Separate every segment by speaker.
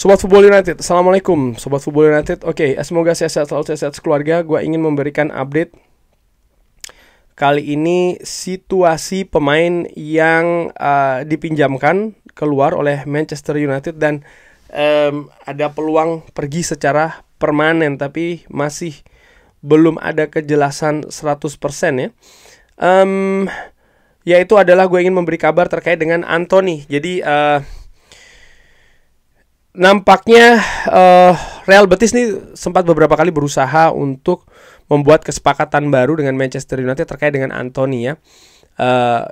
Speaker 1: Sobat Football United, Assalamualaikum Sobat Football United. Oke, semoga sehat selalu, sehat keluarga. Gue ingin memberikan update kali ini situasi pemain yang dipinjamkan keluar oleh Manchester United dan ada peluang pergi secara permanen, tapi masih belum ada kejelasan 100% ya. Yaitu adalah gue ingin memberi kabar terkait dengan Anthony. Jadi nampaknya Real Betis nih sempat beberapa kali berusaha untuk membuat kesepakatan baru dengan Manchester United terkait dengan Anthony ya.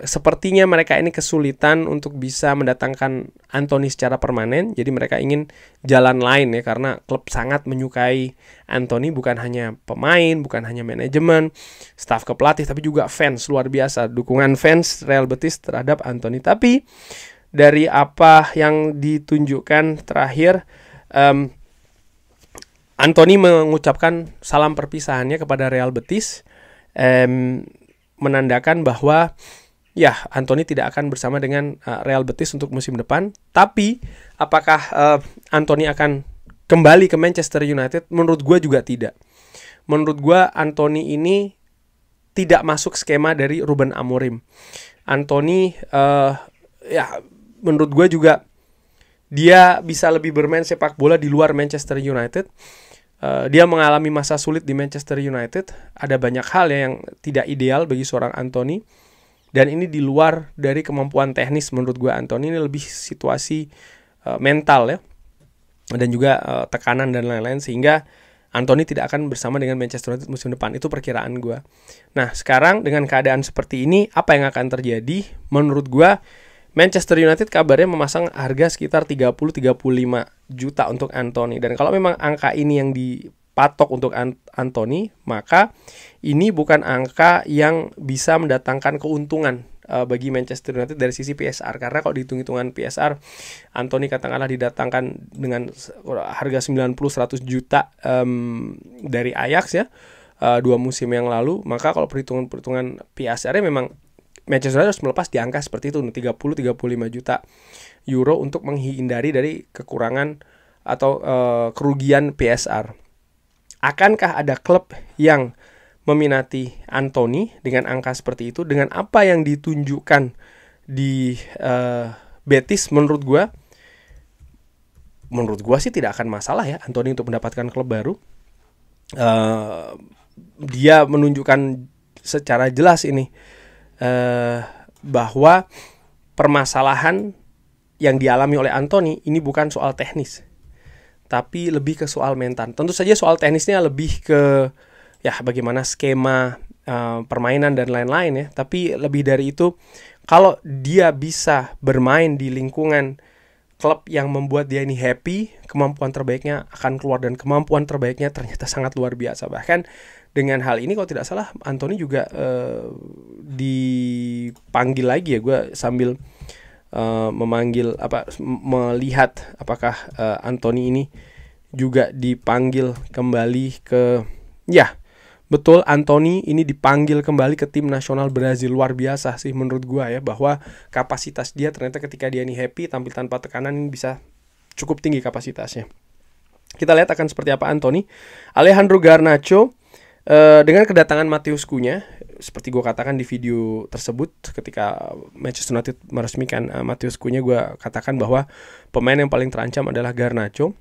Speaker 1: Sepertinya mereka ini kesulitan untuk bisa mendatangkan Anthony secara permanen. Jadi mereka ingin jalan lain ya, karena klub sangat menyukai Anthony. Bukan hanya pemain, bukan hanya manajemen, staf kepelatih, tapi juga fans. Luar biasa dukungan fans Real Betis terhadap Anthony. Tapi dari apa yang ditunjukkan terakhir, Anthony mengucapkan salam perpisahannya kepada Real Betis, menandakan bahwa ya Anthony tidak akan bersama dengan Real Betis untuk musim depan. Tapi apakah Anthony akan kembali ke Manchester United? Menurut gue juga tidak. Menurut gue Anthony ini tidak masuk skema dari Ruben Amorim. Anthony ya menurut gue juga dia bisa lebih bermain sepak bola di luar Manchester United. Dia mengalami masa sulit di Manchester United. Ada banyak hal ya yang tidak ideal bagi seorang Anthony. Dan ini di luar dari kemampuan teknis menurut gue. Anthony ini lebih situasi mental ya. Dan juga tekanan dan lain-lain. Sehingga Anthony tidak akan bersama dengan Manchester United musim depan. Itu perkiraan gue. Nah sekarang dengan keadaan seperti ini, apa yang akan terjadi? Menurut gue Manchester United kabarnya memasang harga sekitar 30-35 juta untuk Anthony. Dan kalau memang angka ini yang dipatok untuk Anthony, maka ini bukan angka yang bisa mendatangkan keuntungan bagi Manchester United dari sisi PSR. Karena kalau dihitung-hitungan PSR, Anthony katakanlah didatangkan dengan harga 90-100 juta dari Ajax ya, 2 musim yang lalu. Maka kalau perhitungan PSR-nya memang Manchester United harus melepas di angka seperti itu, 30-35 juta euro untuk menghindari dari kekurangan atau kerugian PSR. Akankah ada klub yang meminati Anthony dengan angka seperti itu? Dengan apa yang ditunjukkan di Betis, menurut gue sih tidak akan masalah ya Anthony untuk mendapatkan klub baru. Dia menunjukkan secara jelas ini bahwa permasalahan yang dialami oleh Anthony ini bukan soal teknis, tapi lebih ke soal mental. Tentu saja soal teknisnya lebih ke ya bagaimana skema permainan dan lain-lain ya. Tapi lebih dari itu, kalau dia bisa bermain di lingkungan klub yang membuat dia ini happy, kemampuan terbaiknya akan keluar. Dan kemampuan terbaiknya ternyata sangat luar biasa. Bahkan dengan hal ini kalau tidak salah Anthony juga dipanggil lagi ya. Gue sambil melihat apakah Anthony ini juga dipanggil kembali ke, ya betul, Anthony ini dipanggil kembali ke tim nasional Brazil. Luar biasa sih menurut gue ya, bahwa kapasitas dia ternyata ketika dia ini happy, tampil tanpa tekanan, ini bisa cukup tinggi kapasitasnya. Kita lihat akan seperti apa Anthony. Alejandro Garnacho dengan kedatangan Matheus Cunha, seperti gue katakan di video tersebut, ketika Manchester United meresmikan Matheus Cunha, gue katakan bahwa pemain yang paling terancam adalah Garnacho.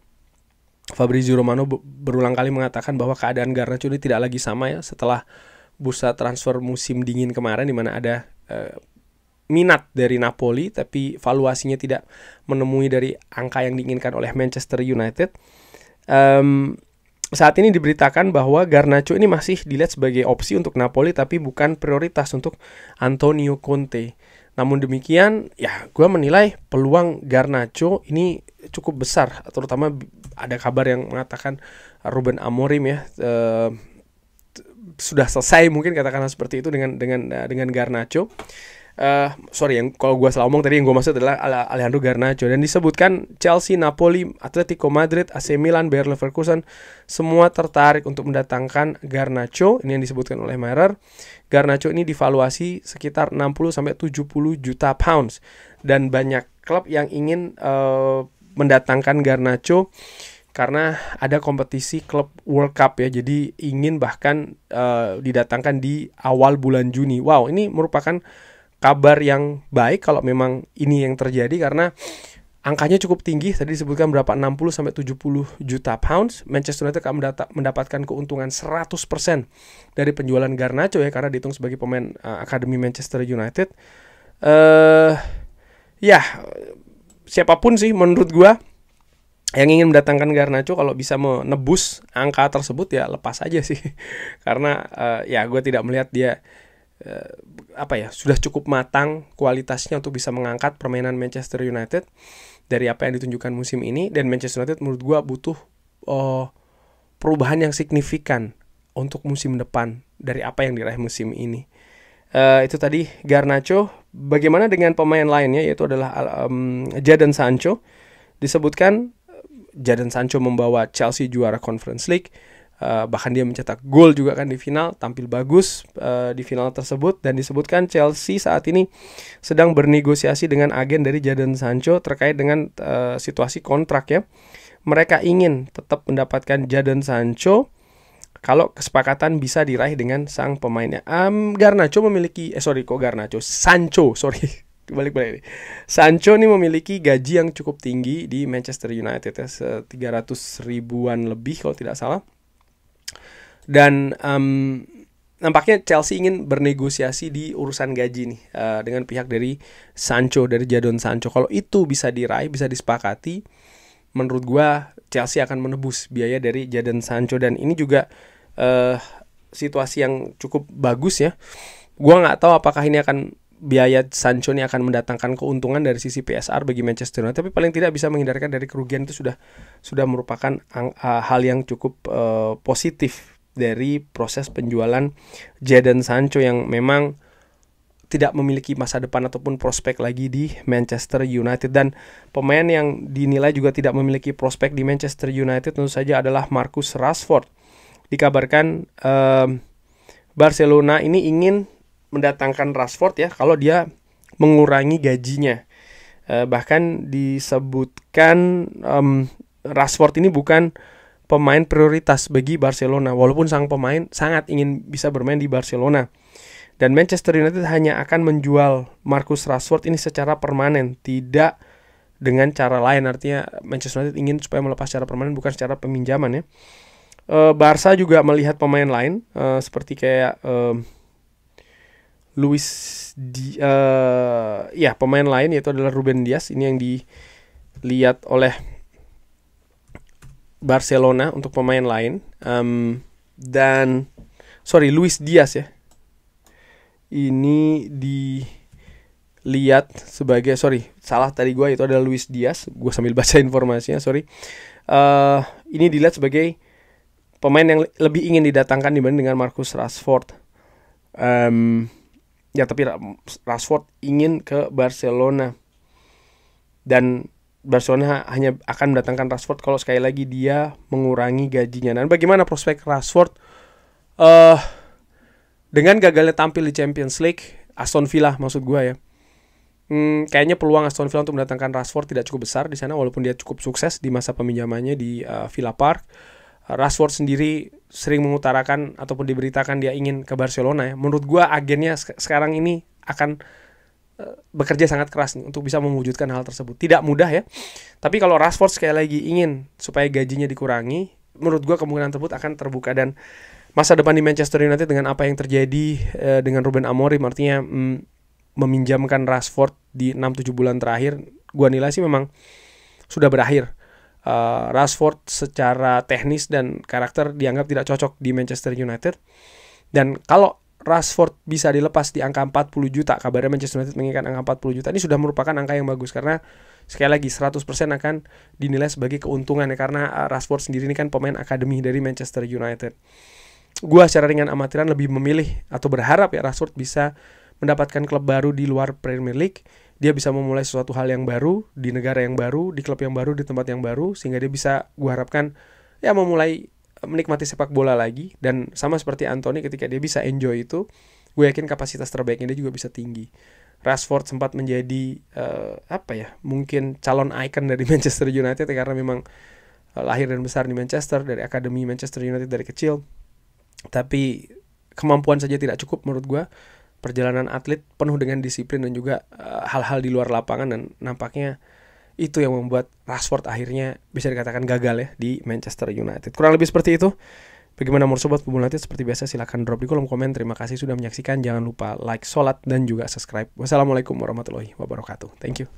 Speaker 1: Fabrizio Romano berulang kali mengatakan bahwa keadaan Garnacho ini tidak lagi sama ya setelah bursa transfer musim dingin kemarin, di mana ada minat dari Napoli tapi valuasinya tidak menemui dari angka yang diinginkan oleh Manchester United. Saat ini diberitakan bahwa Garnacho ini masih dilihat sebagai opsi untuk Napoli, tapi bukan prioritas untuk Antonio Conte. Namun demikian, ya gue menilai peluang Garnacho ini cukup besar. Terutama ada kabar yang mengatakan Ruben Amorim ya sudah selesai, mungkin katakanlah seperti itu dengan Garnacho. Yang kalau gue salah omong tadi, yang gue maksud adalah Alejandro Garnacho. Dan disebutkan Chelsea, Napoli, Atletico Madrid, AC Milan, Bayer Leverkusen semua tertarik untuk mendatangkan Garnacho. Ini yang disebutkan oleh Mirror. Garnacho ini divaluasi sekitar 60-70 juta pounds. Dan banyak klub yang ingin mendatangkan Garnacho karena ada kompetisi klub World Cup ya. Jadi ingin bahkan didatangkan di awal bulan Juni. Wow, ini merupakan kabar yang baik kalau memang ini yang terjadi, karena angkanya cukup tinggi. Tadi disebutkan berapa, 60-70 juta pounds. Manchester United akan mendapatkan keuntungan 100% dari penjualan Garnacho ya, karena dihitung sebagai pemain akademi Manchester United. Ya, siapapun sih menurut gua yang ingin mendatangkan Garnacho, kalau bisa menebus angka tersebut ya lepas aja sih. Karena ya gue tidak melihat dia sudah cukup matang kualitasnya untuk bisa mengangkat permainan Manchester United dari apa yang ditunjukkan musim ini. Dan Manchester United menurut gue butuh perubahan yang signifikan untuk musim depan dari apa yang diraih musim ini. Itu tadi Garnacho. Bagaimana dengan pemain lainnya, yaitu adalah Jadon Sancho. Disebutkan Jadon Sancho membawa Chelsea juara Conference League, bahkan dia mencetak gol juga kan di final, tampil bagus di final tersebut. Dan disebutkan Chelsea saat ini sedang bernegosiasi dengan agen dari Jadon Sancho terkait dengan situasi kontrak ya. Mereka ingin tetap mendapatkan Jadon Sancho kalau kesepakatan bisa diraih dengan sang pemainnya. Sancho balik-balik. Sancho ini memiliki gaji yang cukup tinggi di Manchester United ya, 300 ribuan lebih kalau tidak salah. Dan nampaknya Chelsea ingin bernegosiasi di urusan gaji nih dengan pihak dari Sancho, dari Jadon Sancho. Kalau itu bisa diraih, bisa disepakati, menurut gua Chelsea akan menebus biaya dari Jadon Sancho. Dan ini juga situasi yang cukup bagus ya. Gua nggak tahu apakah ini akan biaya Sancho ini akan mendatangkan keuntungan dari sisi PSR bagi Manchester United, tapi paling tidak bisa menghindarkan dari kerugian. Itu sudah merupakan hal yang cukup positif dari proses penjualan Jadon Sancho yang memang tidak memiliki masa depan ataupun prospek lagi di Manchester United. Dan pemain yang dinilai juga tidak memiliki prospek di Manchester United tentu saja adalah Marcus Rashford. Dikabarkan Barcelona ini ingin mendatangkan Rashford ya kalau dia mengurangi gajinya. Bahkan disebutkan Rashford ini bukan pemain prioritas bagi Barcelona, walaupun sang pemain sangat ingin bisa bermain di Barcelona. Dan Manchester United hanya akan menjual Marcus Rashford ini secara permanen, tidak dengan cara lain. Artinya Manchester United ingin supaya melepas secara permanen, bukan secara peminjaman ya. Barca juga melihat pemain lain seperti kayak pemain lain yaitu adalah Ruben Dias. Ini yang dilihat oleh Barcelona untuk pemain lain. Luis Diaz ya. Ini dilihat sebagai, salah tadi gue, itu adalah Luis Diaz. Gue sambil baca informasinya, ini dilihat sebagai pemain yang lebih ingin didatangkan dibanding dengan Marcus Rashford. Ya, tapi Rashford ingin ke Barcelona. Dan Barcelona hanya akan mendatangkan Rashford kalau sekali lagi dia mengurangi gajinya. Dan bagaimana prospek Rashford? Dengan gagalnya tampil di Champions League, Aston Villa maksud gue ya. Kayaknya peluang Aston Villa untuk mendatangkan Rashford tidak cukup besar di sana, walaupun dia cukup sukses di masa peminjamannya di Villa Park. Rashford sendiri sering mengutarakan ataupun diberitakan dia ingin ke Barcelona ya. Menurut gue agennya sekarang ini akan bekerja sangat keras nih untuk bisa mewujudkan hal tersebut. Tidak mudah ya. Tapi kalau Rashford sekali lagi ingin supaya gajinya dikurangi, menurut gue kemungkinan tersebut akan terbuka. Dan masa depan di Manchester United dengan apa yang terjadi dengan Ruben Amorim, artinya meminjamkan Rashford di 6-7 bulan terakhir, gue nilai sih memang sudah berakhir. Rashford secara teknis dan karakter dianggap tidak cocok di Manchester United. Dan kalau Rashford bisa dilepas di angka 40 juta, kabarnya Manchester United menginginkan angka 40 juta, ini sudah merupakan angka yang bagus. Karena sekali lagi 100% akan dinilai sebagai keuntungan ya, karena Rashford sendiri ini kan pemain akademi dari Manchester United. Gua secara ringan amatiran lebih memilih atau berharap ya Rashford bisa mendapatkan klub baru di luar Premier League. Dia bisa memulai sesuatu hal yang baru, di negara yang baru, di klub yang baru, di tempat yang baru, sehingga dia bisa, gue harapkan, ya memulai menikmati sepak bola lagi. Dan sama seperti Anthony, ketika dia bisa enjoy itu, gue yakin kapasitas terbaiknya dia juga bisa tinggi. Rashford sempat menjadi mungkin calon ikon dari Manchester United ya, karena memang lahir dan besar di Manchester, dari akademi Manchester United dari kecil. Tapi kemampuan saja tidak cukup menurut gue. Perjalanan atlet penuh dengan disiplin dan juga hal-hal di luar lapangan, dan nampaknya itu yang membuat Rashford akhirnya bisa dikatakan gagal ya di Manchester United. Kurang lebih seperti itu. Bagaimana menurut Sobat Football United? Seperti biasa silahkan drop di kolom komen. Terima kasih sudah menyaksikan. Jangan lupa like, sholat, dan juga subscribe. Wassalamualaikum warahmatullahi wabarakatuh. Thank you.